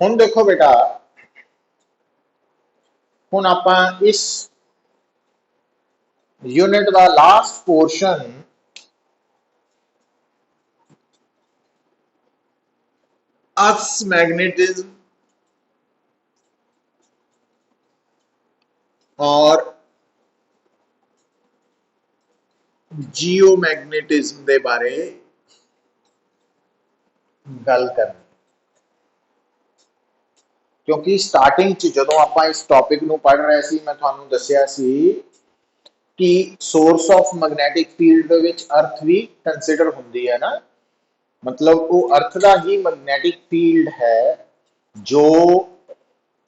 ਹੁਣ देखो बेटा, ਹੁਣ ਆਪਾਂ इस यूनिट का लास्ट पोर्शन अर्थ्स मैग्नेटिज्म और जियोमैग्नेटिज्म के बारे गल करनी, क्योंकि स्टार्टिंग जो आप इस टॉपिक को पढ़ रहे थे मैं थानू दसिया कि source of magnetic field earth भी कंसिडर होंगी है ना। मतलब वो अर्थ का ही मैग्नेटिक फील्ड है जो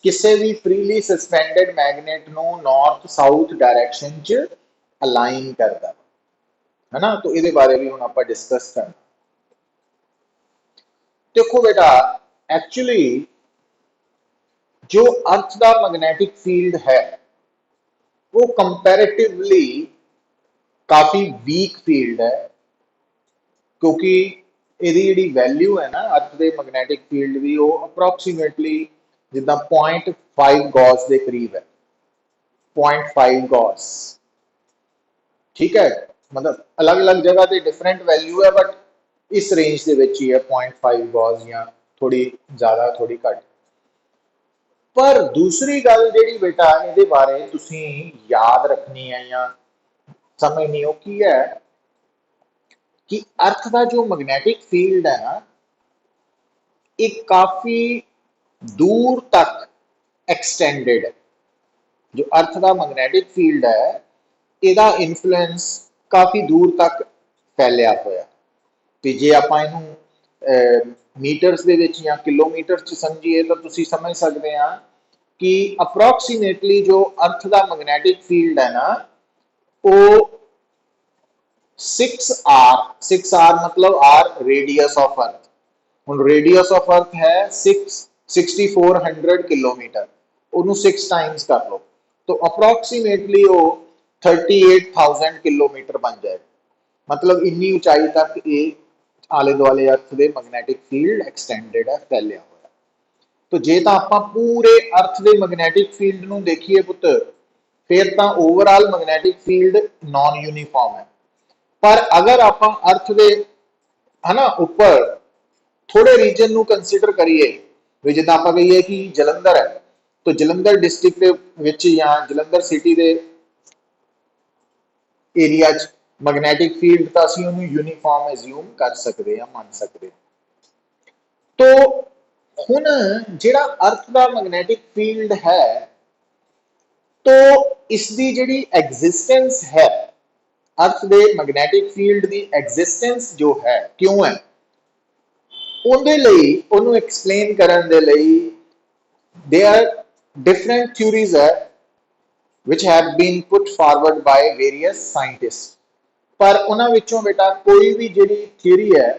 किसी भी फ्रीली सस्पेंडेड मैगनेट नो नॉर्थ साउथ डायरैक्शन च अलाइन करता है ना। तो ये बारे भी हम आप डिस्कस करना। देखो बेटा, एक्चुअली जो अर्थ का मैग्नेटिक फील्ड है वो कंपैरेटिवली काफी वीक फील्ड है, क्योंकि यदी जी वैल्यू है ना अर्थ के मैग्नेटिक फील्ड की वो अप्रोक्सीमेटली जिदा 0.5 गॉस के करीब है। 0.5 गॉस, ठीक है। मतलब अलग अलग जगह पे डिफरेंट वैल्यू है, बट इस रेंज के ही है 0.5 गॉस, या थोड़ी ज्यादा थोड़ी घट। पर दूसरी गल जी बेटा ये बारे तुसी याद रखनी है या समझनी हो की है कि अर्थ का जो मैग्नेटिक फील्ड है ना एक काफी दूर तक एक्सटेंडेड है। जो अर्थ का मैग्नेटिक फील्ड है इसका इन्फ्लुएंस काफी दूर तक फैलिया हुआ। तो जे आप मीटरस या किलोमीटर च समझिए तो तुसी समझ सकते हैं कि अप्रोक्सीमेटली जो अर्थ का मैग्नेटिक फील्ड है ना वो 6R मतलब आर रेडियस ऑफ अर्थ। हुन रेडियस ऑफ अर्थ है 6400 किलोमीटर, उन्होंने 6 टाइम्स कर लो तो अप्रोक्सीमेटली वो 38,000 किलोमीटर बन जाए। मतलब इन्नी ऊंचाई तक ये आले दुआले अर्थ के मैग्नेटिक फील्ड एक्सटेंडेड है, फैलिया हुआ। तो जे तो आप पूरे अर्थ के मैग्नेटिक फील्ड को देखिए पुत्र, फिर तो overall magnetic field non uniform है। पर अगर आप अर्थ के है ना उपर थोड़े रीजन को कंसीडर करिए, जिदा आप कहिए कि जलंधर है तो जलंधर डिस्ट्रिक्ट या जलंधर सिटी के एरिया मैग्नेटिक फील्ड तो असं यूनीफॉर्म एज्यूम कर सकते हैं, मान सकते। तो हुन जिहड़ा अर्थ का मैग्नेटिक फील्ड है तो इसकी जिहड़ी एग्जिस्टेंस है, अर्थ के मैग्नेटिक फील्ड की एग्जिस्टेंस जो है क्यों है उन्हें एक्सप्लेन करने दे लई देयर डिफरेंट थ्योरीज है which have been put forward by various scientists। पर उन्हां विचों बेटा कोई भी जिहड़ी थ्योरी है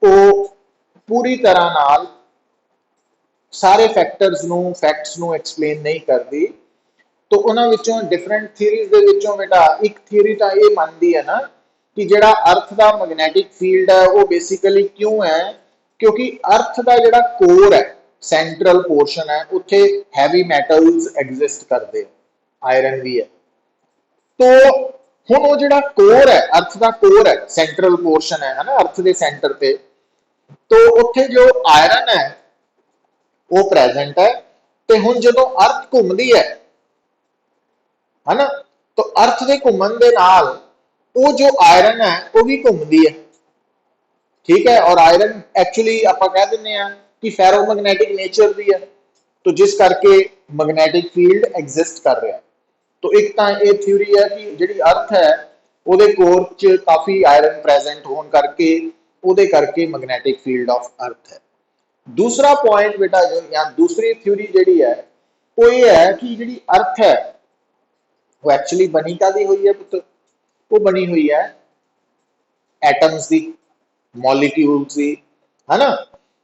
वो पूरी तरह नाल सारे फैक्ट्स नू एक्सप्लेन नहीं करती। तो उन्हां विचों डिफरेंट थ्योरीज दे विचों बेटा एक थ्योरी तो ये मानती है ना कि जिहड़ा अर्थ का मैग्नेटिक फील्ड है वो बेसिकली क्यों है, क्योंकि अर्थ का जिहड़ा कोर है सेंट्रल पोर्शन है उत्थे हैवी मैटल्स एग्जिस्ट करते, आयरन भी है। तो हुण वो जिहड़ा कोर है अर्थ का कोर है सेंट्रल पोर्शन है ना अर्थ के सेंटर पे, तो उत्थे जो आयरन है वो प्रेजेंट है। तो हुण जदों अर्थ घूमती है ना तो अर्थ के घूमन दे नाल वो जो आयरन है वो भी घूमती है, ठीक है। और आयरन एक्चुअली आप कह दें कि फेरोमैग्नेटिक नेचर भी है, तो जिस करके मैग्नेटिक फील्ड एग्जिस्ट कर रहा है। तो एक तो ये थ्योरी है कि जिहड़ी अर्थ है वो कोर च काफ़ी आयरन प्रेजेंट होने करके उहदे करके मैग्नेटिक फील्ड ऑफ अर्थ है। दूसरा पॉइंट बेटा जो या दूसरी थ्योरी जिहड़ी है वो ये है कि जिहड़ी अर्थ है वो एक्चुअली बनी कादी हुई है पुत्र, वो बनी हुई है एटम्स की, मॉलिक्यूल्स की, है ना।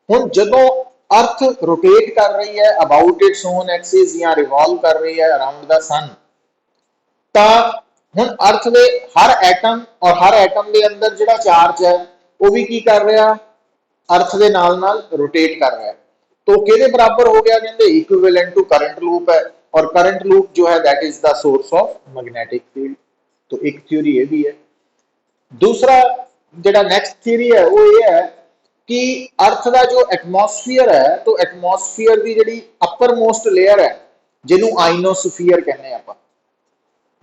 हुण जदों अर्थ रोटेट कर रही है अबाउट इट्स ओन एक्सिस या रिवॉल्व कर रही है अराउंड द सन, तो हुण अर्थ के हर एटम और हर एटम के अंदर जिहड़ा चार्ज है वो भी की कर रहा अर्थ के नाल नाल रोटेट कर रहा है। तो किहदे बराबर हो गया, कहते इक्विवेलेंट टू करंट लूप है, और करंट लूप जो है that is the source of magnetic field. तो एक थ्योरी ये भी है। दूसरा जो नेक्स्ट थ्योरी है वो ये है कि अर्थ का जो एटमोसफीयर है, तो एटमोसफीयर की जी अपर मोस्ट लेयर है जिन्होंने आइनोस्फीयर कहने आप,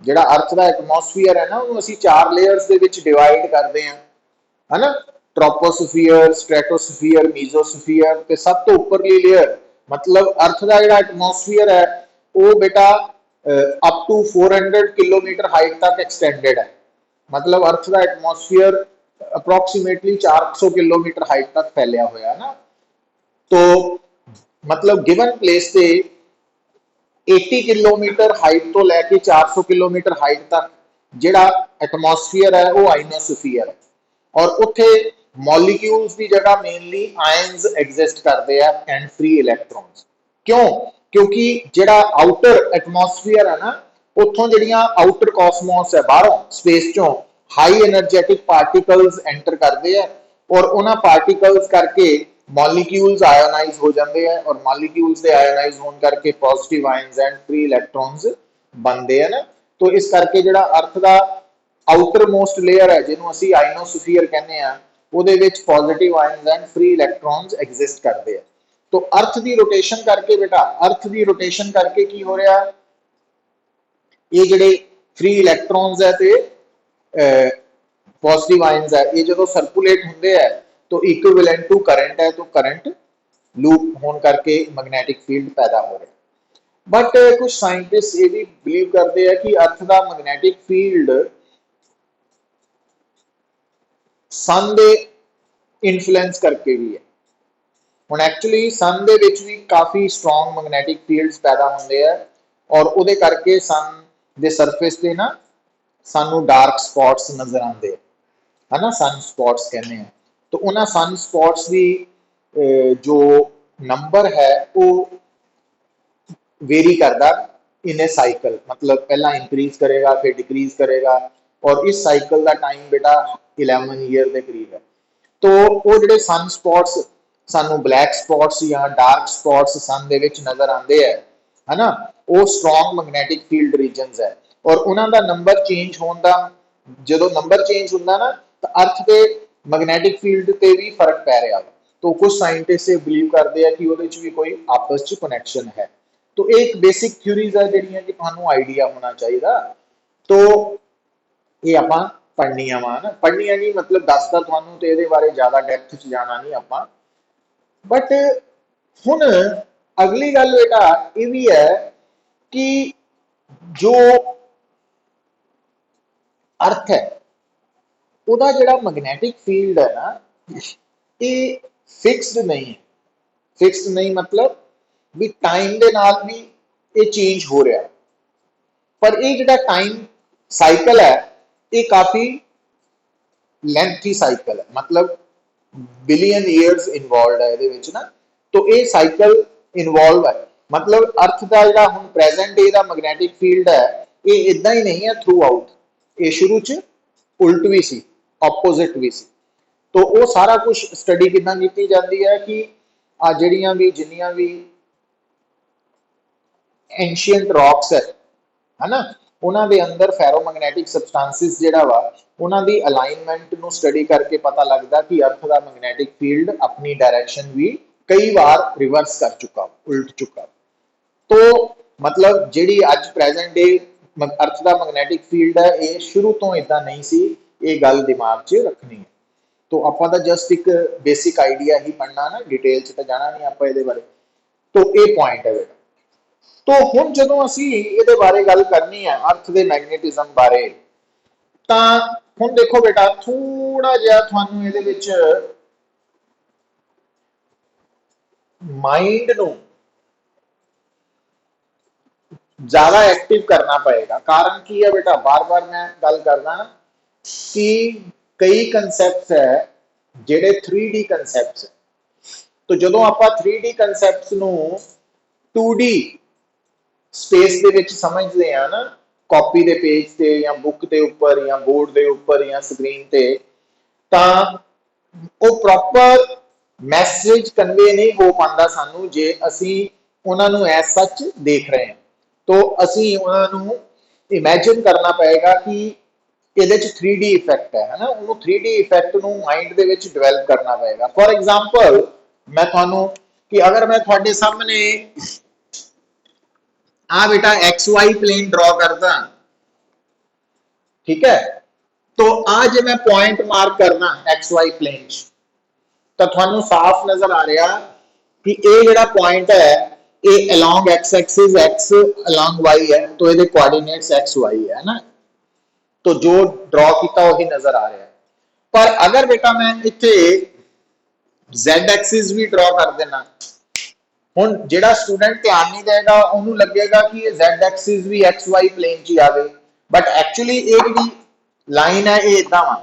ਜਿਹੜਾ अर्थ का एटमोसफीयर है ना वो ਅਸੀਂ 4 लेयर्स ਦੇ ਵਿੱਚ डिवाइड करते हैं, है ना। ट्रोपोस्फीयर, स्ट्रेटोस्फीयर, मीजोस्फीयर ਤੇ सब तो उपरली लेयर मतलब अर्थ का ਜਿਹੜਾ एटमोसफीयर है वो बेटा अप टू 400 किलोमीटर हाइट तक एक्सटेंडेड है। मतलब अर्थ का एटमोसफीयर अप्रोक्सीमेटली 400 किलोमीटर हाइट तक फैलिया हुआ है ना। तो मतलब गिवन प्लेस से 80 किलोमीटर हाइट तो लैके 400 किलोमीटर हाइट तक जिहड़ा एटमोसफीयर है वो आइनोस्फीयर है, और उत्थे मॉलिक्यूल्स की जगह मेनली आयन्स एग्जिस्ट करते हैं एंड फ्री इलैक्ट्रॉन्स। क्यों? क्योंकि जिहड़ा आउटर एटमोसफीयर है ना, उत्थों जिहड़ियां आउटर कॉसमोस है बाहरों स्पेस चों हाई एनर्जेटिक पार्टिकल्स एंटर करते हैं, और उन्हां पार्टिकल्स करके मॉलिक्यूल्स आयोनाइज हो जाते हैं, और मॉलिक्यूल्स के आयोनाइज होने करके पॉजिटिव आयन्स एंड फ्री इलैक्ट्रॉन्स बनते हैं ना। तो इस करके जिहड़ा अर्थ का आउटर मोस्ट लेयर है जिन्होंने असी आइनोस्फीयर कहने हैं, ਉਹਦੇ ਵਿੱਚ positive ions and free electrons exist करते हैं। तो अर्थ की रोटेशन करके बेटा, अर्थ की रोटेशन करके की हो रहा, ये जिहड़े फ्री इलैक्ट्रॉन्स है ते पॉजिटिव आयन्स है, ये जो सर्कुलेट होंगे है तो इक्विवेलेंट टू करंट है, तो करंट लूप होने करके मैग्नेटिक फील्ड पैदा हो रहा है। बट कुछ साइंटिस्ट ये भी बिलीव करते हैं कि अर्थ का मैग्नेटिक फील्ड सन दे इन्फ्लुएंस करके भी है। ਹੁਣ एक्चुअली सन ਦੇ ਵਿੱਚ ਵੀ ਕਾਫੀ ਸਟਰੋਂਗ ਮੈਗਨੈਟਿਕ ਫੀਲਡਸ ਪੈਦਾ ਹੁੰਦੇ ਆ, ਔਰ ਉਹਦੇ ਕਰਕੇ सन ਦੇ ਸਰਫੇਸ ਤੇ ਨਾ ਸਾਨੂੰ ਡਾਰਕ ਸਪੌਟਸ ਨਜ਼ਰ ਆਉਂਦੇ ਹੈ ਨਾ, सन स्पॉट्स कहने हैं। तो उन्होंने सन स्पॉट्स की जो नंबर है वो वेरी करता इन ए साइकिल, मतलब पहला इंक्रीज करेगा फिर डिक्रीज करेगा, और इस साइकिल का टाइम बेटा 11 ईयर के करीब है। तो वो जो सन स्पॉट्स सानू ब्लैक स्पॉट्स या डार्क स्पॉट्स सन दे विच नजर आते हैं, है ना, वो स्ट्रॉन्ग मैग्नेटिक फील्ड रीजनस है, और उन्हों का नंबर चेंज होने का जो नंबर चेंज होंगे ना तो अर्थ के मैग्नेटिक फील्ड से भी फर्क पै रहा। तो कुछ साइंटिस्ट ये बिलीव करते हैं कि वो भी कोई आपस च कनैक्शन है। तो एक बेसिक थ्योरीज है जिहड़ियां कि तुहानू आइडिया होना चाहिए। तो ये आप पढ़निया वा ना, पढ़निया नहीं मतलब दसदा तुहानू, तो ये बारे ज़्यादा डैप्थ च जाना नहीं आप। बट हुण अगली गल बेटा ये भी है कि जो अर्थ है ਉਹਦਾ ਜਿਹੜਾ मैग्नेटिक फील्ड है ना ये फिक्सड नहीं है। फिक्सड नहीं मतलब भी टाइम के नाल भी ये चेंज हो रहा, पर ये ਜਿਹੜਾ टाइम साइकिल है ये काफ़ी लेंथी साइकिल है, मतलब बिलियन ईयर्स इन्वॉल्व है ये ना। तो ये साइकिल इन्वॉल्व है, मतलब अर्थ का जो हम प्रेजेंट डे का मैग्नेटिक फील्ड है ये इदा ही नहीं है थ्रू आउट, ये शुरू च उल्ट भी सी ऑपोजिट भी सी। तो वो सारा कुछ स्टडी किदां की जाती है कि आ जड़ियां भी जिन्नियां भी एंशियंट रॉक्स है ना, उन्हां दे अंदर फेरोमैग्नेटिक सबस्टांसिस जिहड़ा वा उन्हां दी अलाइनमेंट नूं स्टडी करके पता लगता कि अर्थ का मैग्नेटिक फील्ड अपनी डायरेक्शन भी कई बार रिवर्स कर चुका, उल्ट चुका। तो मतलब जिहड़ी अज प्रेजेंट डे अर्थ का मैग्नेटिक फील्ड है ये शुरू तो इदा नहीं सी, ये गल दिमाग च रखनी है। तो आपां तां जस्ट एक बेसिक आइडिया ही पढ़ना ना, डिटेल च तो जाना नहीं आप ये बारे। तो ये पॉइंट है बेटा। तो हुण जदों असीं इहदे बारे गल करनी है अर्थ के मैग्नेटिज्म बारे, तां हुण देखो बेटा थोड़ा जिहा तुहानूं इहदे विच माइंड नूं ज्यादा एक्टिव करना पड़ेगा। कारण की है बेटा, बार बार मैं गल करदा कि कई कंसैप्ट्स है जिहड़े 3D कंसैप्ट्स है। तो जदों आपां 3D कंसैप्ट्स नूं 2D स्पेस दे विच समझदे हैं ना, कॉपी दे पेज ते या बुक दे उपर या बोर्ड दे उपर या स्क्रीन ते, तां वो प्रॉपर मैसेज कन्वे नहीं हो पाता सानू जे असी उन्होंने एज सच देख रहे हैं। तो असी उन्होंने इमेजिन करना पएगा कि ये 3D इफेक्ट है ना, उन्होंने 3D इफेक्ट को माइंड के डिवेलप करना पएगा। फॉर एग्जाम्पल मैं थानू कि अगर मैं थोड़े सामने आ बेटा एक्स वाई प्लेन ड्रॉ करदा, ठीक है, तो आज मैं पॉइंट मार्क करना एक्स वाई प्लेन तो थानू साफ नजर आ रहा कि ये जड़ा पॉइंट है ये along X axis X along Y है, तो ये कोऑर्डिनेट्स एक्स वाई है ना, तो जो ड्रॉ किया वही नजर आ रहा है। पर अगर बेटा मैं इतने Z एक्सिस भी ड्रॉ कर देना, हुण जिहड़ा स्टूडेंट ध्यान नहीं देगा उन्होंने लगेगा कि ये Z एक्सिस भी एक्स वाई प्लेन च ही आवे, बट एक्चुअली ये जिहड़ी लाइन है ये इदां वा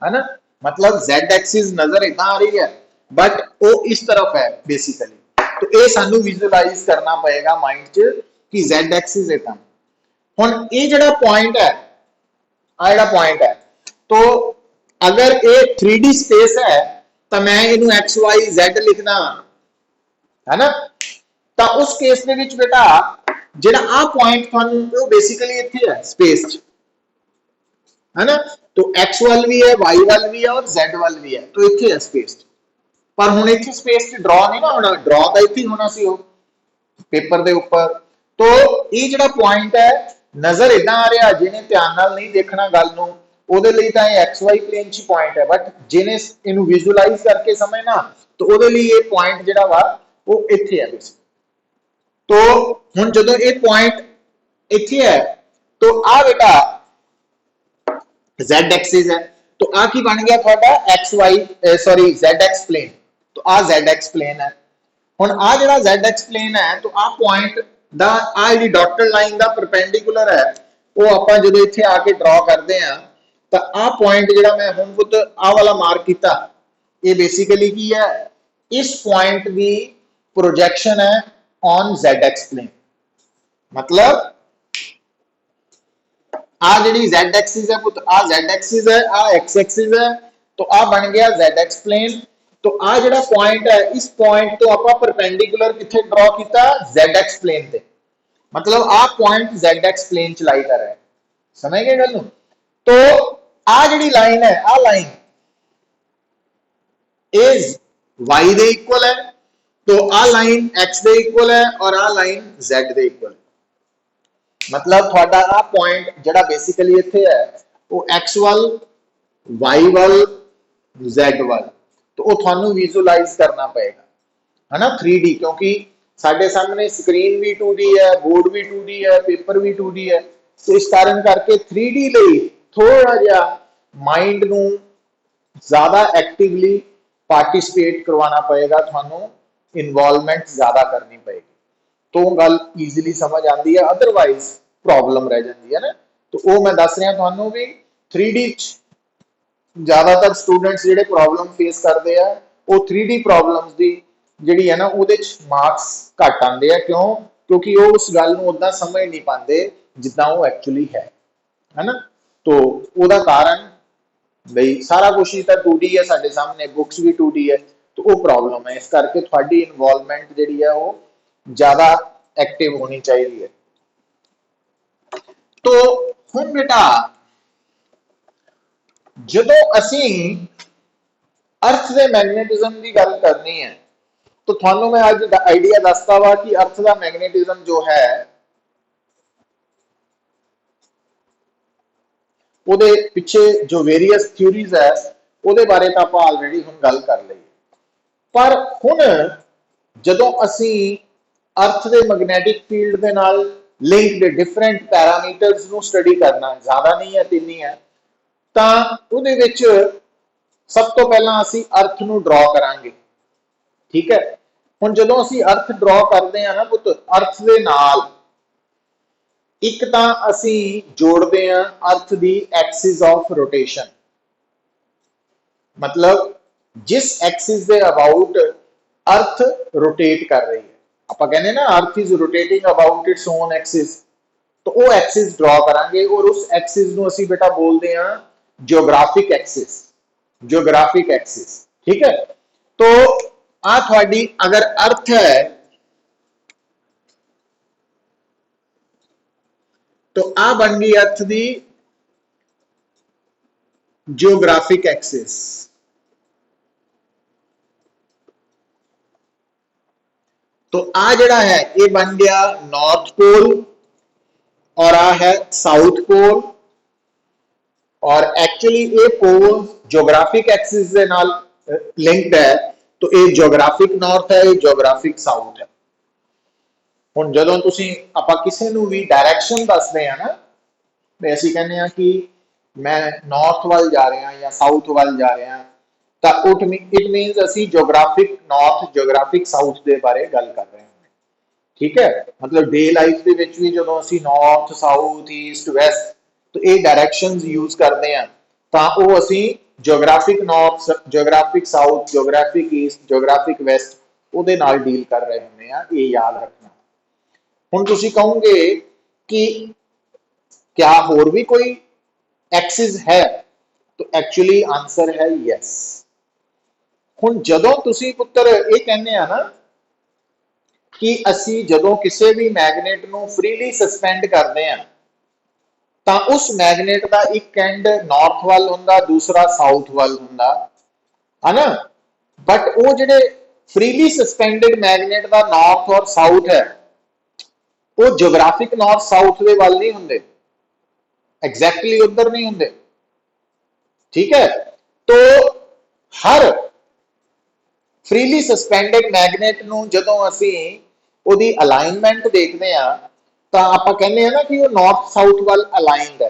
है ना, मतलब Z एक्सिस नजर इदां आ रही है बट वो इस तरफ है बेसिकली। तो ये सानू विजुअलाइज करना पड़ेगा माइंड च कि Z एक्सिस इदां। हुण ये जिहड़ा पॉइंट है आ जिहड़ा पॉइंट है, तो अगर ये 3D स्पेस है तो मैं इनू एक्स वाई जेड लिखना है ना, तो उस केस में बेटा जिहड़ा आ पॉइंट थानू वो बेसिकली इत्थे है स्पेस च है ना, तो एक्स वाल भी है वाई वाल भी है और जेड वाल भी है, तो इत्थे है स्पेस। पर हुण इत्थे स्पेस च ड्रॉ नहीं ना होना, ड्रॉ तो इत्थे होना सी वो पेपर दे ऊपर। तो ये जिहड़ा पॉइंट है नजर इदां आ रहा, जिन्हें ध्यान नाल नहीं देखना गल नूं ਉਹਦੇ ਲਈ ਤਾਂ ਇਹ एक्स वाई प्लेन च पॉइंट है, बट जिन्हें ਇਹਨੂੰ विजुअलाइज करके समझना तो ਉਹਦੇ ਲਈ ਇਹ पॉइंट ਜਿਹੜਾ ਵਾ ਉਹ ਇੱਥੇ ਹੈ बेसिक। तो ਹੁਣ ਜਦੋਂ ਇਹ पॉइंट ਇੱਥੇ है तो आ बेटा Z एक्सिस है, तो आ की बन गया थोड़ा X Y sorry Z X plane, तो आ Z एक्स प्लेन है। हुण आ जिहड़ा Z एक्स प्लेन है तो आ पॉइंट दा आ जिहड़ी डॉटेड लाइन दा परपेंडिकुलर है वो आपां जदों इत्थे आके ड्रॉ करदे आ तो आ पॉइंट जिहड़ा मैं हुण पुत आ वाला मार्क कीता ये बेसिकली की है इस पॉइंट की प्रोजेक्शन है ऑन Z एक्स प्लेन। मतलब आ जिहड़ी Z एक्सिस है पुत आ Z एक्सिस है आ X एक्सिस है, तो आ बन गया Z एक्स प्लेन। तो आ जिहड़ा पॉइंट है इस पॉइंट तो आपां परपेंडिकुलर किथे ड्रॉ कीता Z एक्स प्लेन ते, मतलब आ पॉइंट Z एक्स प्लेन च लाई कर रहा है, समझ गए गल नूं। तो आ जिहड़ी लाइन है आ लाइन इज Y दे इक्वल है, तो आ लाइन X दे इक्वल है और आ लाइन Z दे इक्वल है। मतलब थोड़ा आ पॉइंट जड़ा बेसिकली इत्थे है वो एक्स वाल वाई वाल जेड वाल, तो वो थानू विजुअलाइज करना पड़ेगा है ना 3D, क्योंकि साडे सामने स्क्रीन भी 2D है, बोर्ड भी 2D है, पेपर भी 2D है, तो इस कारण करके 3D लई थोड़ा जिहा माइंड नू ज्यादा एक्टिवली पार्टिसिपेट करवाना पड़ेगा, थानू इन्वॉल्वमेंट ज्यादा करनी पड़ेगी तो गल ईजिली समझ आती है, अदरवाइज प्रॉब्लम रह जाती है ना। तो वो मैं दस रहा थानू भी 3D ज्यादातर स्टूडेंट्स जिहड़े प्रॉब्लम फेस करते हैं वो 3D प्रॉब्लम्स की जिहड़ी है ना उहदे मार्क्स घट आते हैं, क्यों, क्योंकि वो उस गल नूं उदां समझ नहीं पाते जिद्दां वो एक्चुअली है ना। तो उसका कारण बई सारा कुछ ही तो 2D है साडे सामने, बुक्स भी 2D है, तो वो प्रॉब्लम है, इस करके थोड़ी इन्वॉल्वमेंट जिहड़ी है वो ज्यादा एक्टिव होनी चाहिए। तो हुण बेटा जदों असी अर्थ के मैग्नेटिज्म की गल करनी है तो थानू मैं आज आइडिया दसता वा कि अर्थ का मैग्नेटिज्म जो है ਉਹਦੇ ਪਿੱਛੇ जो वेरीअस थ्योरीज है ਉਹਦੇ बारे तो आप ऑलरेडी हुण गल कर ली। पर हुण जदों असी अर्थ के मैग्नेटिक फील्ड के नाल लिंक्ड डिफरेंट पैरामीटर्स नूं स्टडी करना, ज़्यादा नहीं है 3 ही है, तो ਉਹਦੇ ਵਿੱਚ सब तो पहला असी अर्थ नूं ड्रॉ करांगे, ठीक है। हुण जदों असी अर्थ ड्रॉ करते हैं ना पुत अर्थ के नाल एक तां असी जोड़ते हैं अर्थ की एक्सिस ऑफ रोटेशन, मतलब जिस एक्सिस के अबाउट अर्थ रोटेट कर रही है, आप कहने ना earth is rotating about its own axis, तो वो एक्सिस ड्रॉ करांगे और उस एक्सिस नूं असी बेटा बोलते हैं जियोग्राफिक एक्सिस। जियोग्राफिक एक्सिस ठीक है, तो आ थोड़ी अगर अर्थ है तो आ बन गई अर्थ दी जियोग्राफिक एक्सिस। तो आ जड़ा है ये बन गया नॉर्थ पोल और आ है साउथ पोल, और एक्चुअली ये पोल जियोग्राफिक एक्सिस के नाल लिंक्ड है, तो ये जियोग्राफिक नॉर्थ है, ये जियोग्राफिक साउथ है। हुण जदों तुसीं आपां किसी नूं भी डायरैक्शन दसदे आ ना, ते असीं कहने आ कि मैं नॉर्थ वाल जा रहा या साउथ वाल जा रहा, तो इट मीनस असीं जियोग्राफिक नॉर्थ जियोग्राफिक साउथ के बारे गल कर रहे हैं। ठीक है, मतलब डे लाइफ के विच भी जदों असीं नॉर्थ साउथ ईस्ट वैस्ट तो ये डायरैक्शनस यूज करते हैं, तो वो असीं geographic north geographic south geographic east geographic west उहदे नाल डील कर रहे होंगे आ, ये याद रखना। हुण तुसीं कहोगे कि क्या होर भी कोई एक्सिस है, तो एक्चुअली आंसर है यस। हुण जदों तुसीं पुत्तर ये कहने आ ना कि असी जदों किसी भी मैगनेट नूं फ्रीली सस्पेंड करते हैं, तो उस मैगनेट का एक एंड नॉर्थ वाल हुंदा, दूसरा साउथ वाल हुंदा, है ना। बट वो जिहड़े फ्रीली सस्पेंडेड मैगनेट का नॉर्थ और साउथ है, वो जियोग्राफिक नॉर्थ साउथ के वाल नहीं हुंदे, एग्जैक्टली उधर नहीं हुंदे। ठीक है, तो हर फ्रीली सस्पेंडेड मैगनेट नूं जदों असीं ओदी अलाइनमेंट देखते हैं, तो आप कहने हैं ना कि वो नॉर्थ साउथ वाल अलाइंड है,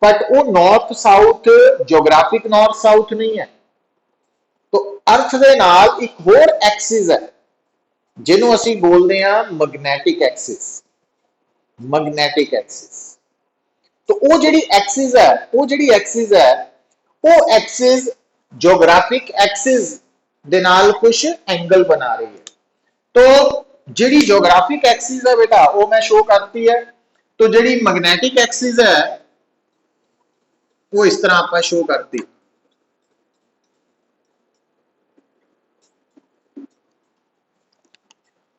बट वो north south geographic north south नहीं है। तो अर्थ दे नाल एक होर एक्सिस है जिन्हों असीं बोलते हैं मैग्नेटिक एक्सिस। मैग्नेटिक एक्सिस, तो वो जिहड़ी एक्सिस है, वो जिहड़ी एक्सिस है, वो एक्सिस जियोग्राफिक एक्सिस दे नाल कुछ एंगल बना रही है। तो जिहड़ी जियोग्राफिक एक्सिस है बेटा वो मैं शो करती है, तो जिहड़ी मैग्नेटिक एक्सिस है वो इस तरह आप शो करती।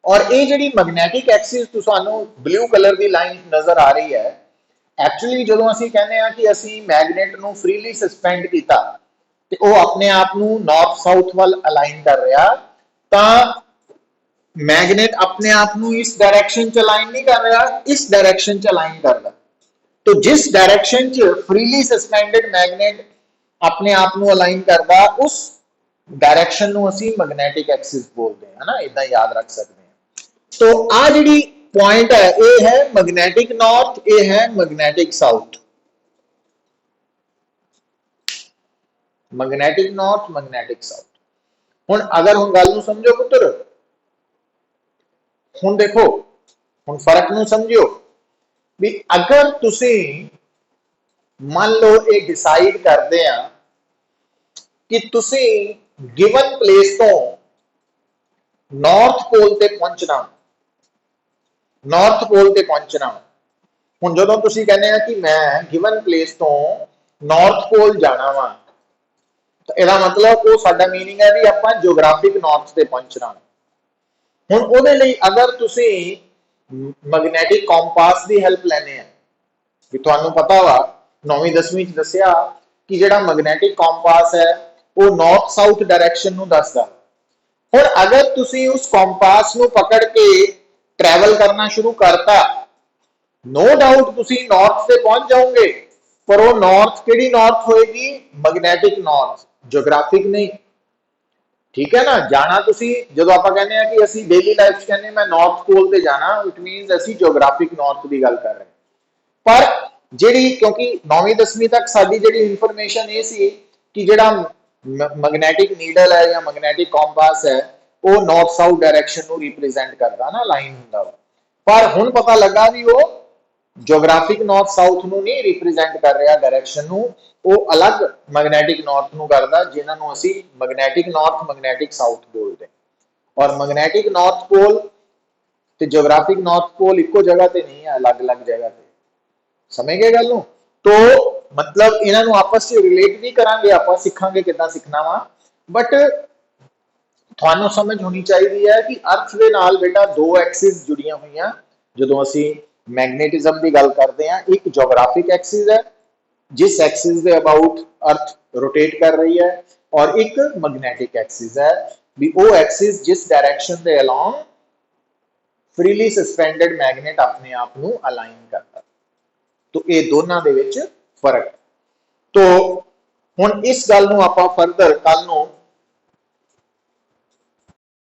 और ये जिहड़ी मैग्नेटिक एक्सिस तुसानू ब्लू कलर की लाइन नजर आ रही है, एक्चुअली जदों असीं कहने आ कि असीं मैगनेट नूं फ्रीली सस्पेंड कीता ते वो अपने आप नूं नॉर्थ साउथ वाल अलाइन कर रहा, तां मैगनेट अपने आप नूं इस डायरेक्शन च अलाइन नहीं कर रहा, इस डायरेक्शन च अलाइन कर रहा। तो जिस डायरेक्शन च फ्रीली सस्पेंडेड मैगनेट अपने आप नूं अलाइन करदा, उस डायरेक्शन नूं असीं मैग्नेटिक एक्सिस बोलते हैं, है ना, इदां याद रख सकते हैं। तो आ जिहड़ी पॉइंट है ये है मैग्नेटिक नॉर्थ, ये है magnetic south. Magnetic north magnetic south. हुण अगर हुण गल नूं समझो पुत्र, हुण देखो हुण फर्क नूं समझियो भी अगर तुसीं मान लो ये डिसाइड करदे आ कि तुसीं गिवन प्लेस तो नॉर्थ पोल ते पहुंचना, नॉर्थ पोल ते पहुंचना। हुण जदों तुसीं कहने आ कि मैं गिवन प्लेस तो नॉर्थ पोल जाना वा, तो इसका मतलब वो साडा मीनिंग है भी आपां जियोग्राफिक नॉर्थ ते पहुंचना। हुण उहदे लई अगर तुसीं मैग्नेटिक कंपास की हेल्प लैने आ, कि तुहानू पता वा 9वीं 10वीं च दस्सिया कि जिहड़ा मैग्नेटिक कंपास है वो नॉर्थ साउथ डायरेक्शन नूं दसदा। हुण अगर तुसीं उस कंपास नूं पकड़ के ट्रैवल करना शुरू करता, नो डाउट तुसीं नॉर्थ से पहुंच जाओगे, पर वो नॉर्थ किहड़ी नॉर्थ होएगी, मैग्नेटिक नॉर्थ, जियोग्राफिक नहीं। ठीक है ना, जाना तुसीं जदों आपां कहने आ कि असीं डेली लाइफ च कहने मैं नॉर्थ पोल ते जाना, इट मीनस असीं जियोग्राफिक नॉर्थ की गल कर रहे हैं। पर जिहड़ी क्योंकि 9वीं 10वीं तक साडी जिहड़ी इंफॉर्मेशन ये सी कि जिहड़ा मैग्नेटिक नीडल है या मैग्नेटिक कंपास है वो नॉर्थ साउथ डायरेक्शन नूं रिप्रेजेंट करदा ना, लाइन हुंदा वा। पर हुण पता लगा भी वो जियोग्राफिक नॉर्थ साउथ नूं नहीं रिप्रेजेंट कर रहा डायरेक्शन नूं, वो अलग मैग्नेटिक नॉर्थ नूं करदा, जिन्हां नूं असीं मैग्नेटिक नॉर्थ मैग्नेटिक साउथ बोलदे। और मैग्नेटिक नॉर्थ पोल ते जियोग्राफिक नॉर्थ पोल इक्को जगह ते नहीं है, अलग अलग जगह ते। समझ गए गल नूं? तो मतलब इन्हां नूं आपस च रिलेट भी करांगे, आपां सिखांगे किदां सिखना वा। ਬਟ ਤੁਹਾਨੂੰ ਸਮਝ ਹੋਣੀ ਚਾਹੀਦੀ ਹੈ ਕਿ ਅਰਥ ਦੇ ਨਾਲ ਬੇਟਾ ਦੋ ਐਕਸਿਸ ਜੁੜੀਆਂ ਹੋਈਆਂ। ਜਦੋਂ ਅਸੀਂ ਮੈਗਨੇਟਿਜ਼ਮ ਦੀ ਗੱਲ ਕਰਦੇ ਹਾਂ, ਇੱਕ ਜੋਗ੍ਰਾਫਿਕ ਐਕਸਿਸ ਹੈ जिस एक्सिस के अबाउट अर्थ रोटेट कर रही है, और एक मैग्नेटिक एक्सिस है भी वो एक्सिस जिस डायरेक्शन के अलोंग फ्रीली सस्पेंडेड मैगनेट अपने आप को अलाइन करता। तो ये दोनों के विच फर्क। तो हुण इस गल नूं आपां फर्दर कल नूं